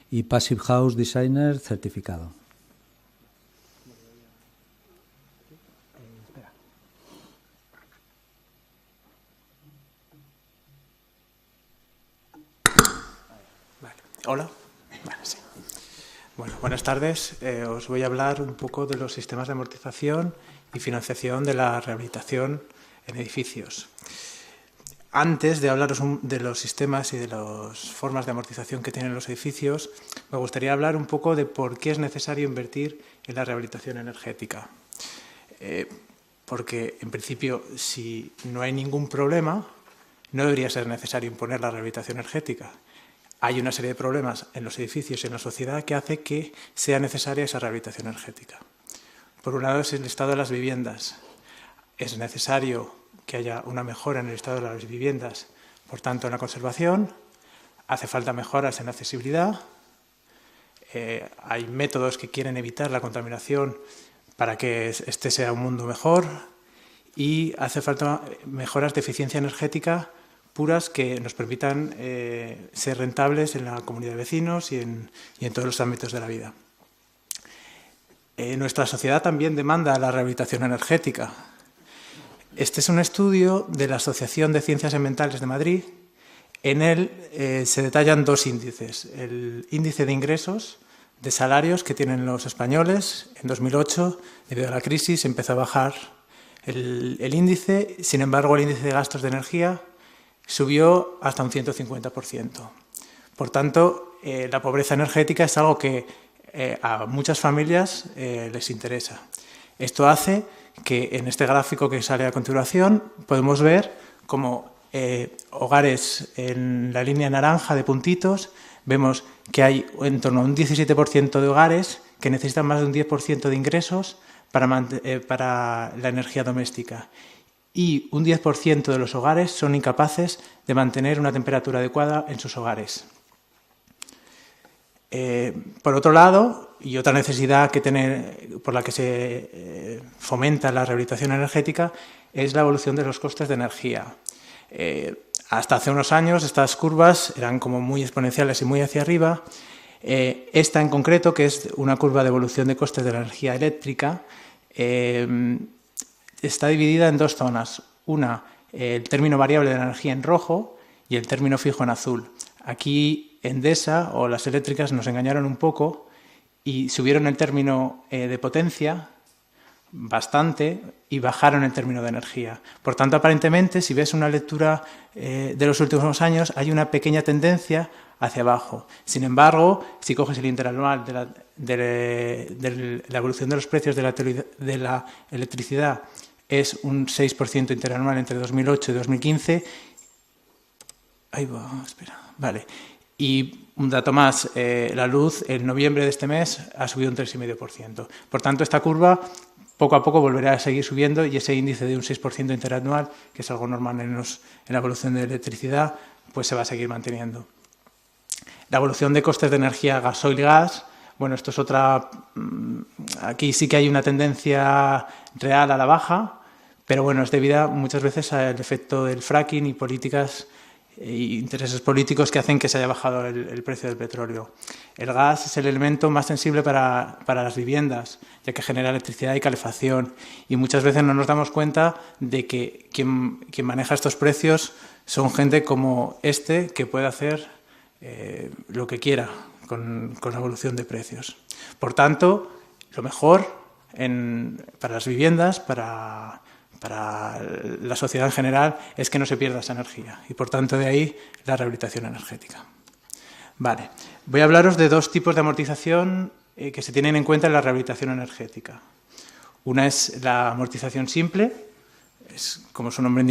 y Passive House Designer certificado. Hola. Vale, sí. Bueno, buenas tardes. Os voy a hablar un poco de los sistemas de amortización y financiación de la rehabilitación en edificios. Antes de hablaros de los sistemas y de las formas de amortización que tienen los edificios, me gustaría hablar un poco de por qué es necesario invertir en la rehabilitación energética. Porque, en principio, si no hay ningún problema, no debería ser necesario imponer la rehabilitación energética. Hay una serie de problemas en los edificios y en la sociedad que hace que sea necesaria esa rehabilitación energética. Por un lado es el estado de las viviendas. Es necesario que haya una mejora en el estado de las viviendas, por tanto en la conservación, hace falta mejoras en la accesibilidad, hay métodos que quieren evitar la contaminación para que este sea un mundo mejor y hace falta mejoras de eficiencia energética puras que nos permitan ser rentables en la comunidad de vecinos y en todos los ámbitos de la vida. Nuestra sociedad también demanda la rehabilitación energética. Este es un estudio de la Asociación de Ciencias Ambientales de Madrid. En él se detallan dos índices. El índice de ingresos, de salarios que tienen los españoles. En 2008, debido a la crisis, empezó a bajar el índice. Sin embargo, el índice de gastos de energía subió hasta un 150%. Por tanto, la pobreza energética es algo que a muchas familias les interesa. Esto hace que en este gráfico que sale a continuación podemos ver como hogares en la línea naranja de puntitos, vemos que hay en torno a un 17% de hogares que necesitan más de un 10% de ingresos para la energía doméstica. Y un 10% de los hogares son incapaces de mantener una temperatura adecuada en sus hogares. Por otro lado, y otra necesidad por la que se fomenta la rehabilitación energética es la evolución de los costes de energía. Hasta hace unos años estas curvas eran como muy exponenciales y muy hacia arriba. Esta en concreto, que es una curva de evolución de costes de la energía eléctrica, está dividida en dos zonas. Una, el término variable de la energía en rojo y el término fijo en azul. Aquí Endesa o las eléctricas nos engañaron un poco y subieron el término de potencia bastante y bajaron el término de energía. Por tanto, aparentemente, si ves una lectura de los últimos años, hay una pequeña tendencia hacia abajo. Sin embargo, si coges el interanual de la evolución de los precios de la electricidad, es un 6% interanual entre 2008 y 2015. Ahí va, espera. Vale. Y un dato más, la luz en noviembre de este mes ha subido un 3,5%. Por tanto, esta curva poco a poco volverá a seguir subiendo y ese índice de un 6% interanual, que es algo normal en la evolución de electricidad, pues se va a seguir manteniendo. La evolución de costes de energía gasoil y gas, bueno, esto es otra. Aquí sí que hay una tendencia real a la baja, pero bueno, es debida muchas veces al efecto del fracking y políticas e intereses políticos que hacen que se haya bajado el precio del petróleo. El gas es el elemento más sensible para las viviendas, ya que genera electricidad y calefacción. Y muchas veces no nos damos cuenta de que quien maneja estos precios son gente como que puede hacer lo que quiera con la evolución de precios. Por tanto, lo mejor para las viviendas, para la sociedad en general, es que no se pierda esa energía y, por tanto, de ahí la rehabilitación energética. Vale, voy a hablaros de dos tipos de amortización que se tienen en cuenta en la rehabilitación energética. Una es la amortización simple, como su nombre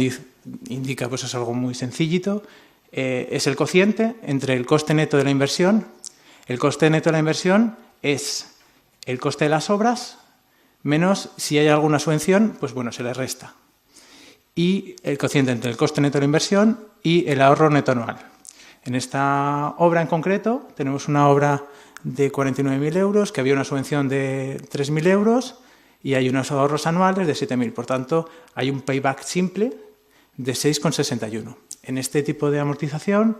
indica, pues es algo muy sencillito. Es el cociente entre el coste neto de la inversión. El coste neto de la inversión es el coste de las obras menos, si hay alguna subvención, pues bueno, se le resta. Y el cociente entre el coste neto de la inversión y el ahorro neto anual. En esta obra en concreto tenemos una obra de 49.000 euros, que había una subvención de 3.000 euros y hay unos ahorros anuales de 7.000. Por tanto, hay un payback simple de 6,61. En este tipo de amortización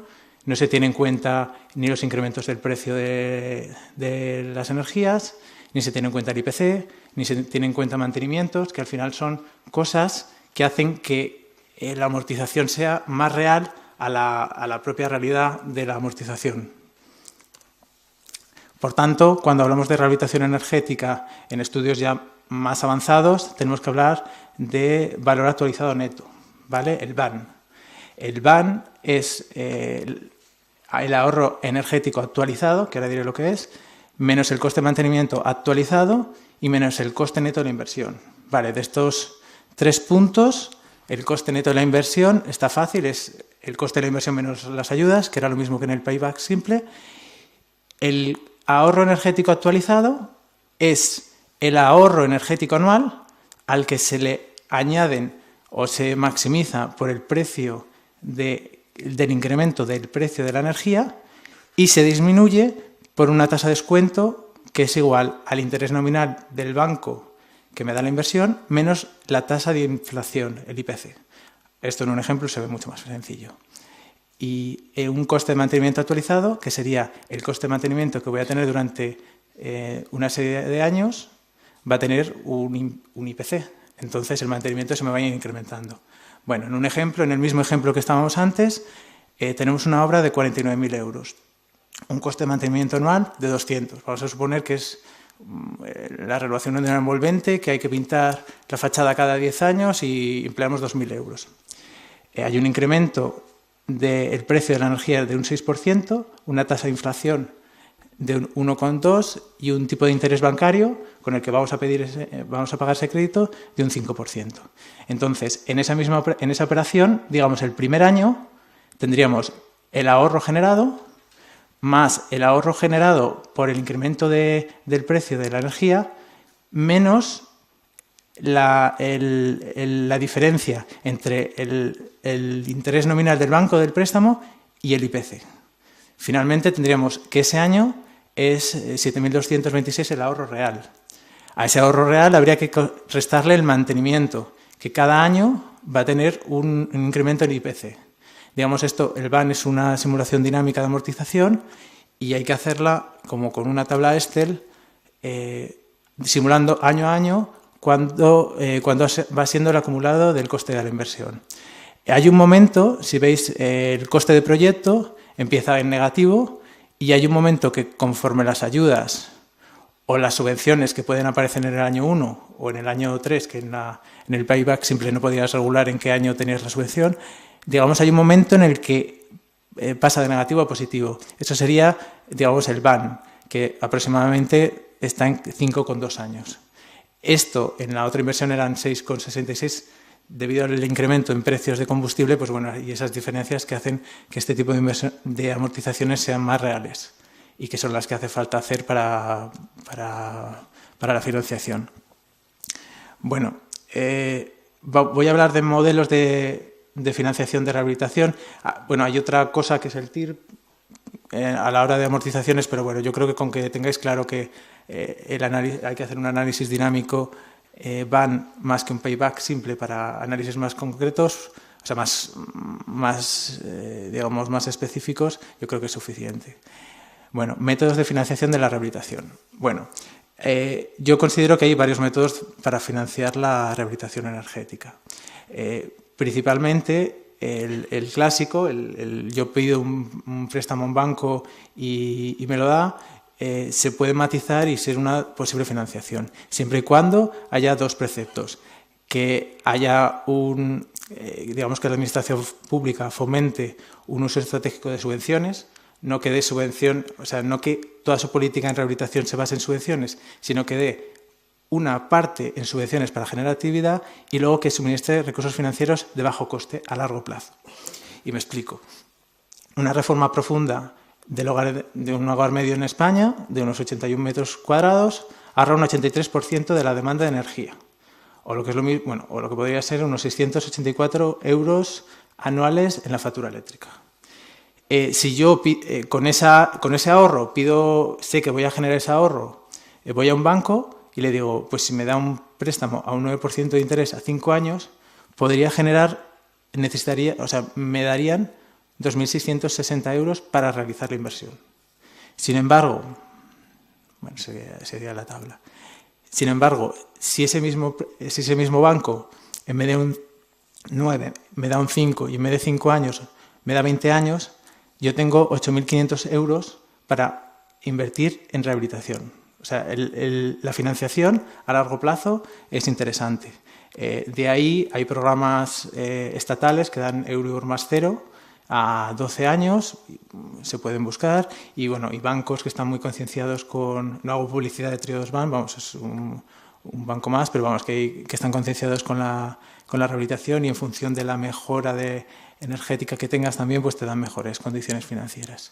no se tienen en cuenta ni los incrementos del precio de las energías, ni se tiene en cuenta el IPC, ni se tiene en cuenta mantenimientos, que al final son cosas que hacen que la amortización sea más real a la propia realidad de la amortización. Por tanto, cuando hablamos de rehabilitación energética en estudios ya más avanzados, tenemos que hablar de valor actualizado neto, ¿vale? El VAN. El VAN es el ahorro energético actualizado, que ahora diré lo que es, menos el coste de mantenimiento actualizado y menos el coste neto de la inversión. Vale, de estos 3 puntos, el coste neto de la inversión está fácil, es el coste de la inversión menos las ayudas, que era lo mismo que en el payback simple. El ahorro energético actualizado es el ahorro energético anual al que se le añaden o se maximiza por el precio del incremento del precio de la energía y se disminuye por una tasa de descuento que es igual al interés nominal del banco que me da la inversión menos la tasa de inflación, el IPC. Esto en un ejemplo se ve mucho más sencillo. Y un coste de mantenimiento actualizado, que sería el coste de mantenimiento que voy a tener durante una serie de años, va a tener un IPC. Entonces el mantenimiento se me va a ir incrementando. Bueno, en el mismo ejemplo que estábamos antes, tenemos una obra de 49.000 euros. Un coste de mantenimiento anual de 200. Vamos a suponer que es la renovación de una envolvente, que hay que pintar la fachada cada 10 años y empleamos 2.000 euros. Hay un incremento del precio de la energía de un 6%, una tasa de inflación de un 1,2% y un tipo de interés bancario con el que vamos a pagar ese crédito de un 5%. Entonces, en esa operación, digamos, el primer año tendríamos el ahorro generado más el ahorro generado por el incremento del precio de la energía menos la diferencia entre el interés nominal del banco del préstamo y el IPC. Finalmente tendríamos que ese año es 7.226 el ahorro real. A ese ahorro real habría que restarle el mantenimiento, que cada año va a tener un incremento en IPC. Digamos, el VAN es una simulación dinámica de amortización y hay que hacerla como con una tabla Excel, simulando año a año cuando va siendo el acumulado del coste de la inversión. Hay un momento, si veis, el coste de proyecto empieza en negativo y hay un momento que conforme las ayudas o las subvenciones que pueden aparecer en el año 1 o en el año 3, que en el payback simple no podías regular en qué año tenías la subvención, digamos, hay un momento en el que pasa de negativo a positivo. Eso sería, digamos, el VAN, que aproximadamente está en 5,2 años. Esto en la otra inversión eran 6,66 debido al incremento en precios de combustible, pues bueno, y esas diferencias que hacen que este tipo de amortizaciones sean más reales y que son las que hace falta hacer para la financiación. Bueno, voy a hablar de modelos de financiación de rehabilitación. Bueno, hay otra cosa que es el TIR a la hora de amortizaciones, pero bueno, yo creo que con que tengáis claro que hay que hacer un análisis dinámico VAN más que un payback simple para análisis más concretos, o sea, digamos, más específicos, yo creo que es suficiente. Bueno, métodos de financiación de la rehabilitación. Bueno, yo considero que hay varios métodos para financiar la rehabilitación energética. Principalmente el clásico, yo pido un préstamo a un banco y me lo da, se puede matizar y ser una posible financiación, siempre y cuando haya dos preceptos. Que haya digamos que la administración pública fomente un uso estratégico de subvenciones, no que dé subvención, o sea, no que toda su política en rehabilitación se base en subvenciones, sino que dé una parte en subvenciones para generar actividad y luego que suministre recursos financieros de bajo coste a largo plazo. Y me explico. Una reforma profunda de un hogar medio en España, de unos 81 metros cuadrados, ahorra un 83% de la demanda de energía. O lo que es lo mismo, bueno, o lo que podría ser unos 684 euros anuales en la factura eléctrica. Si yo con ese ahorro sé que voy a generar ese ahorro, voy a un banco y le digo, pues si me da un préstamo a un 9% de interés a 5 años, me darían 2.660 euros para realizar la inversión. Sin embargo, bueno, sería la tabla. Sin embargo, si ese mismo banco, en vez de un 9, me da un 5 y en vez de 5 años me da 20 años, yo tengo 8.500 euros para invertir en rehabilitación. O sea, la financiación a largo plazo es interesante. De ahí hay programas estatales que dan Euribor más 0 a 12 años, se pueden buscar, y bueno, y bancos que están muy concienciados con, no hago publicidad de Triodos Bank, vamos, es un banco más, pero vamos, que están concienciados con la rehabilitación, y en función de la mejora energética que tengas también, pues te dan mejores condiciones financieras.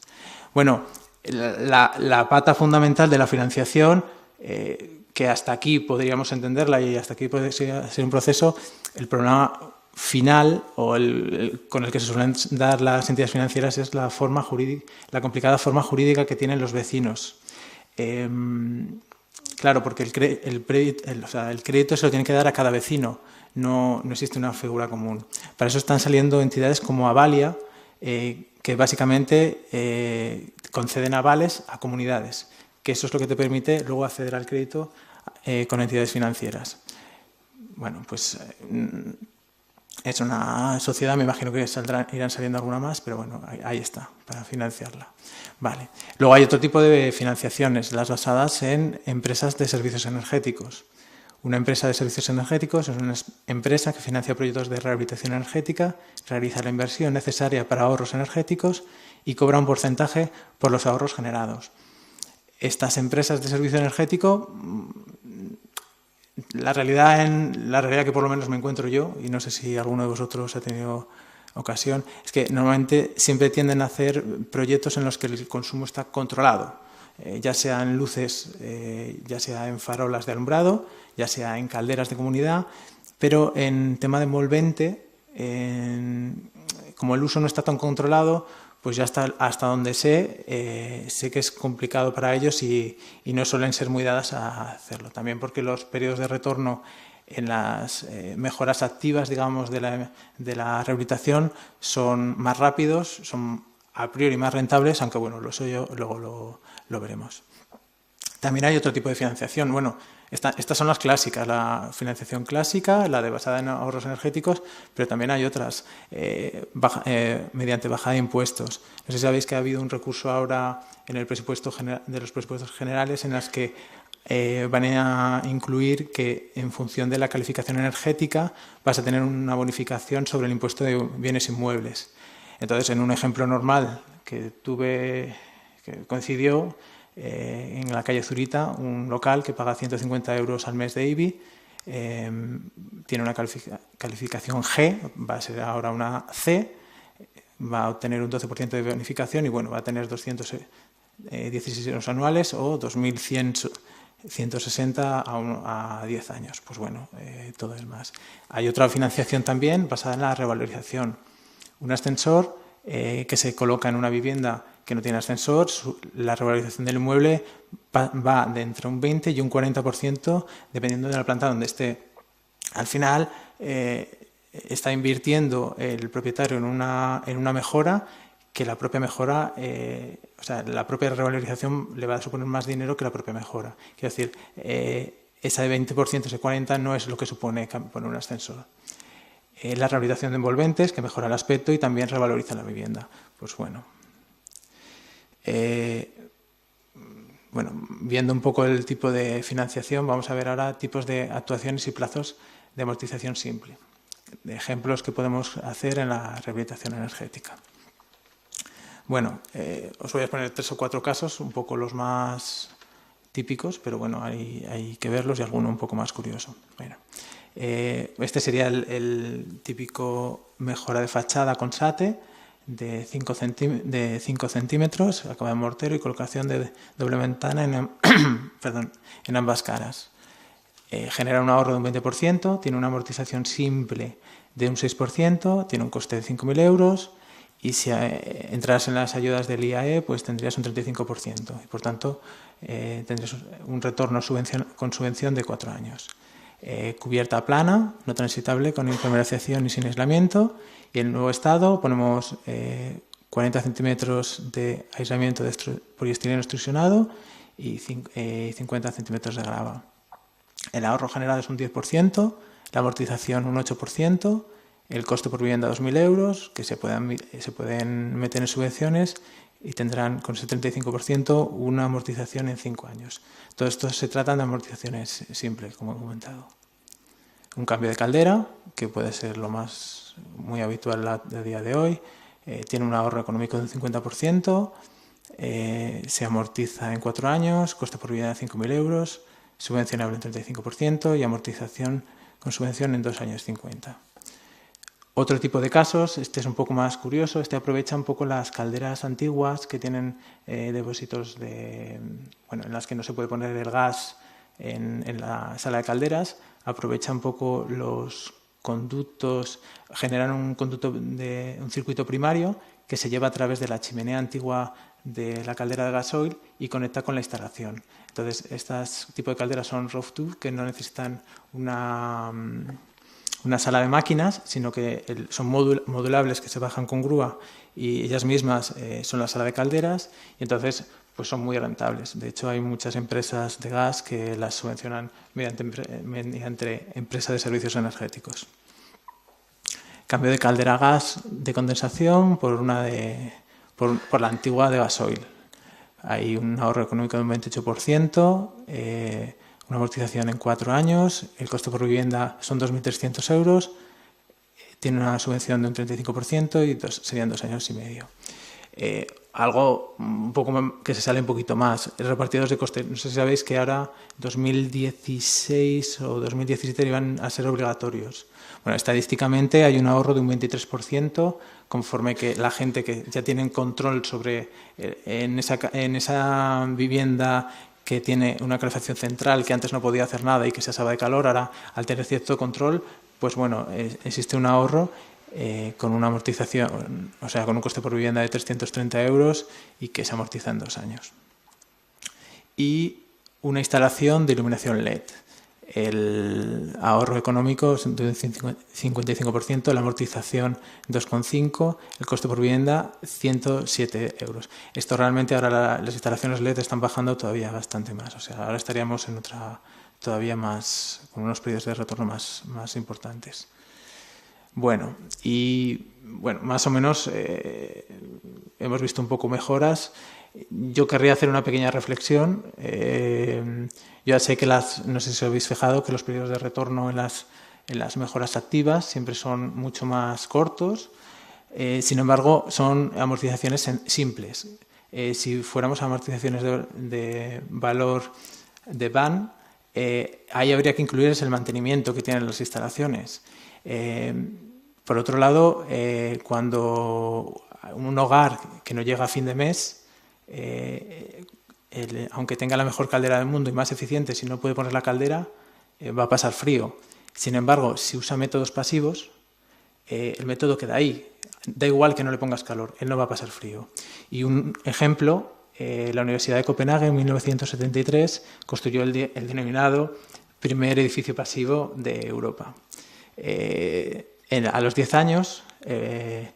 Bueno, la pata fundamental de la financiación, que hasta aquí podríamos entenderla y hasta aquí puede ser un proceso, el problema final o con el que se suelen dar las entidades financieras es la complicada forma jurídica que tienen los vecinos. Claro, porque el crédito se lo tiene que dar a cada vecino, no existe una figura común. Para eso están saliendo entidades como Avalia, que básicamente conceden avales a comunidades, que eso es lo que te permite luego acceder al crédito con entidades financieras. Bueno, pues es una sociedad, me imagino que irán saliendo alguna más, pero bueno, ahí está, para financiarla. Vale. Luego hay otro tipo de financiaciones, las basadas en empresas de servicios energéticos. Una empresa de servicios energéticos es una empresa que financia proyectos de rehabilitación energética, realiza la inversión necesaria para ahorros energéticos y cobra un porcentaje por los ahorros generados. Estas empresas de servicio energético, la realidad que por lo menos me encuentro yo, y no sé si alguno de vosotros ha tenido ocasión, es que normalmente siempre tienden a hacer proyectos en los que el consumo está controlado, ya sea en luces, ya sea en farolas de alumbrado, ya sea en calderas de comunidad, pero en tema de envolvente, como el uso no está tan controlado, pues ya hasta donde sé que es complicado para ellos y no suelen ser muy dadas a hacerlo. También porque los periodos de retorno en las mejoras activas, digamos, de la rehabilitación son más rápidos, son a priori más rentables, aunque bueno, lo suyo luego lo veremos. También hay otro tipo de financiación. Bueno, estas son las clásicas, la financiación clásica, la basada en ahorros energéticos, pero también hay otras mediante bajada de impuestos. No sé si sabéis que ha habido un recurso ahora en el presupuesto de los presupuestos generales en las que van a incluir que en función de la calificación energética vas a tener una bonificación sobre el impuesto de bienes inmuebles. Entonces, en un ejemplo normal que coincidió, en la calle Zurita, un local que paga 150 euros al mes de IBI, tiene una calificación G, va a ser ahora una C, va a obtener un 12% de bonificación y bueno, va a tener 216 euros anuales o 2.160 a 10 años. Pues bueno, todo es más. Hay otra financiación también basada en la revalorización. Un ascensor que se coloca en una vivienda que no tiene ascensor, la revalorización del inmueble va de entre un 20 y un 40%, dependiendo de la planta donde esté. Al final, está invirtiendo el propietario en una mejora que la propia mejora, o sea, la propia revalorización le va a suponer más dinero que la propia mejora. Quiero decir, esa de 20%, ese 40% no es lo que supone poner un ascensor. La rehabilitación de envolventes, que mejora el aspecto y también revaloriza la vivienda. Pues bueno. Bueno, viendo un poco el tipo de financiación, vamos a ver ahora tipos de actuaciones y plazos de amortización simple. De ejemplos que podemos hacer en la rehabilitación energética. Bueno, os voy a poner 3 o 4 casos, un poco los más típicos, pero bueno, hay que verlos y alguno un poco más curioso. Bueno, este sería el típico mejora de fachada con SATE de 5 centímetros, acabado en mortero y colocación de doble ventana en ambas caras. Genera un ahorro de un 20%, tiene una amortización simple de un 6%, tiene un coste de 5.000 euros y si entras en las ayudas del IAE, pues tendrías un 35% y por tanto tendrías un retorno con subvención de 4 años. Cubierta plana, no transitable, con impermeabilización y sin aislamiento. Y en el nuevo estado ponemos 40 centímetros de aislamiento de poliestireno extrusionado y 50 centímetros de grava. El ahorro generado es un 10%, la amortización un 8%, el coste por vivienda 2.000 euros, que se pueden meter en subvenciones y tendrán con ese 35% una amortización en 5 años. Todo esto se trata de amortizaciones simples, como he comentado. Un cambio de caldera, que puede ser lo más muy habitual a día de hoy, tiene un ahorro económico del 50%, se amortiza en 4 años, coste por vivienda 5.000 euros, subvencionable en 35% y amortización con subvención en 2 años 50. Otro tipo de casos, este es un poco más curioso, este aprovecha un poco las calderas antiguas que tienen depósitos en las que no se puede poner el gas en la sala de calderas, aprovecha un poco los conductos, generan un circuito primario que se lleva a través de la chimenea antigua de la caldera de gasoil y conecta con la instalación. Entonces, estos tipos de calderas son roof tube, que no necesitan una sala de máquinas, sino que son modulables que se bajan con grúa y ellas mismas son la sala de calderas y entonces pues son muy rentables. De hecho, hay muchas empresas de gas que las subvencionan mediante empresas de servicios energéticos. Cambio de caldera a gas de condensación por la antigua de gasoil. Hay un ahorro económico del 28%, una amortización en 4 años, el coste por vivienda son 2.300 euros, tiene una subvención de un 35% y serían 2 años y medio. Algo un poco que se sale un poquito más, repartidos de coste. No sé si sabéis que ahora 2016 o 2017 iban a ser obligatorios. Bueno, estadísticamente hay un ahorro de un 23% conforme que la gente que ya tiene control sobre en esa vivienda que tiene una calefacción central que antes no podía hacer nada y que se asaba de calor, ahora al tener cierto control, pues bueno, existe un ahorro con una amortización, o sea, con un coste por vivienda de 330 euros y que se amortiza en 2 años. Y una instalación de iluminación LED. El ahorro económico es de un 55%, la amortización 2,5%, el coste por vivienda 107 euros. Esto realmente ahora las instalaciones LED están bajando todavía bastante más, o sea, ahora estaríamos en todavía más, con unos periodos de retorno más importantes. Bueno, más o menos hemos visto un poco mejoras. Yo querría hacer una pequeña reflexión. Yo ya sé que no sé si os habéis fijado, que los periodos de retorno en las mejoras activas siempre son mucho más cortos. Sin embargo, son amortizaciones simples. Si fuéramos a amortizaciones de valor de BAN, ahí habría que incluir el mantenimiento que tienen las instalaciones. Por otro lado, cuando un hogar que no llega a fin de mes, aunque tenga la mejor caldera del mundo y más eficiente, si no puede poner la caldera, va a pasar frío. Sin embargo, si usa métodos pasivos, el método queda ahí. Da igual que no le pongas calor, él no va a pasar frío. Y un ejemplo, la Universidad de Copenhague en 1973 construyó el denominado primer edificio pasivo de Europa. A los 10 años, el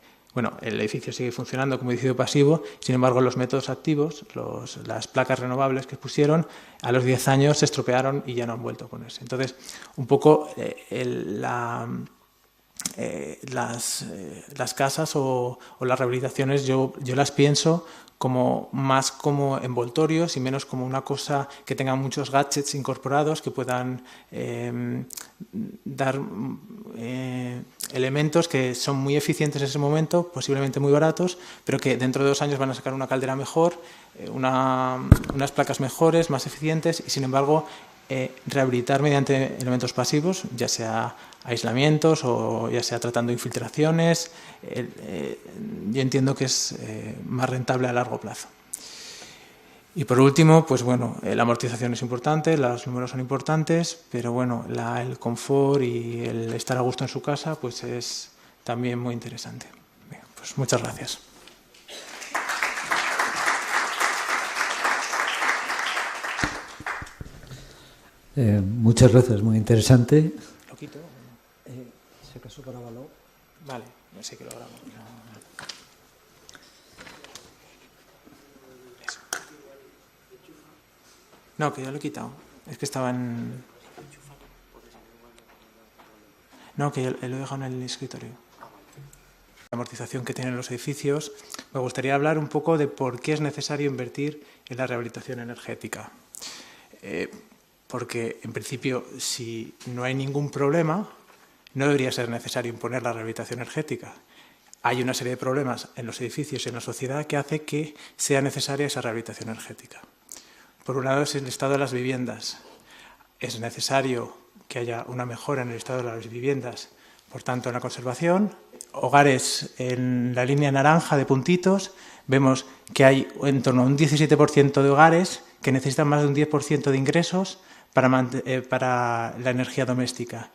edificio sigue funcionando como edificio pasivo, sin embargo los métodos activos, las placas renovables que pusieron, a los 10 años se estropearon y ya no han vuelto a ponerse. Entonces, un poco las casas o las rehabilitaciones yo las pienso más como envoltorios y menos como una cosa que tenga muchos gadgets incorporados que puedan dar elementos que son muy eficientes en ese momento, posiblemente muy baratos, pero que dentro de 2 años van a sacar una caldera mejor, unas placas mejores, más eficientes y sin embargo rehabilitar mediante elementos pasivos, ya sea aislamientos o ya sea tratando infiltraciones, yo entiendo que es más rentable a largo plazo. Y por último, pues bueno, la amortización es importante, los números son importantes, pero bueno, el confort y el estar a gusto en su casa pues es también muy interesante. Bien, pues muchas gracias. Muchas gracias, muy interesante. ¿Lo quito? ¿Se casó para valor? Vale, no sé que lo grabo. No, que ya lo he quitado. Es que estaba en... No, que ya lo he dejado en el escritorio. La amortización que tienen los edificios, me gustaría hablar un poco de por qué es necesario invertir en la rehabilitación energética. Porque, en principio, si no hay ningún problema, no debería ser necesario imponer la rehabilitación energética. Hay una serie de problemas en los edificios y en la sociedad que hace que sea necesaria esa rehabilitación energética. Por un lado es el estado de las viviendas. Es necesario que haya una mejora en el estado de las viviendas, por tanto en la conservación. Hogares en la línea naranja de puntitos, vemos que hay en torno a un 17% de hogares que necesitan más de un 10% de ingresos para la energía doméstica.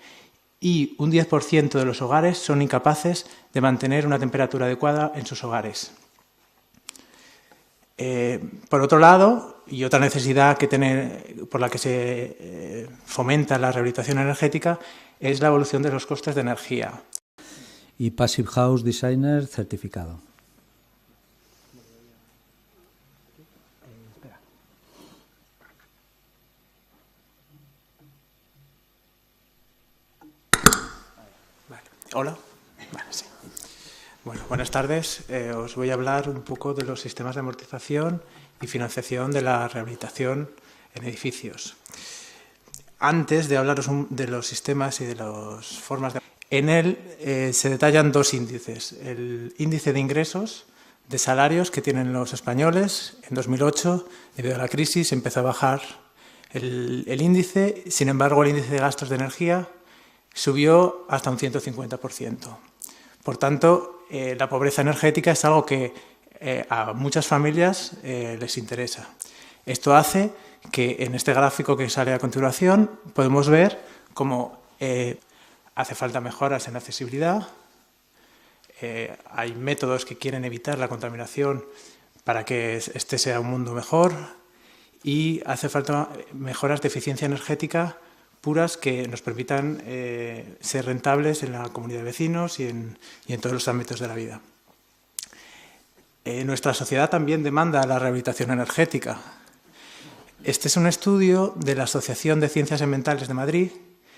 Y un 10% de los hogares son incapaces de mantener una temperatura adecuada en sus hogares. Por otro lado, y otra necesidad por la que se fomenta la rehabilitación energética, es la evolución de los costes de energía. Y Passive House Designer certificado. Vale. Hola. Vale, sí. Bueno, buenas tardes. Os voy a hablar un poco de los sistemas de amortización y financiación de la rehabilitación en edificios. Antes de hablaros de los sistemas y de las formas de... En él se detallan dos índices. El índice de ingresos, de salarios que tienen los españoles. En 2008, debido a la crisis, empezó a bajar el índice. Sin embargo, el índice de gastos de energía subió hasta un 150%. Por tanto, la pobreza energética es algo que a muchas familias les interesa. Esto hace que en este gráfico que sale a continuación podemos ver cómo hace falta mejoras en la accesibilidad. Hay métodos que quieren evitar la contaminación para que este sea un mundo mejor y hace falta mejoras de eficiencia energética puras que nos permitan ser rentables en la comunidad de vecinos y en todos los ámbitos de la vida. Nuestra sociedad también demanda la rehabilitación energética. Este es un estudio de la Asociación de Ciencias Ambientales de Madrid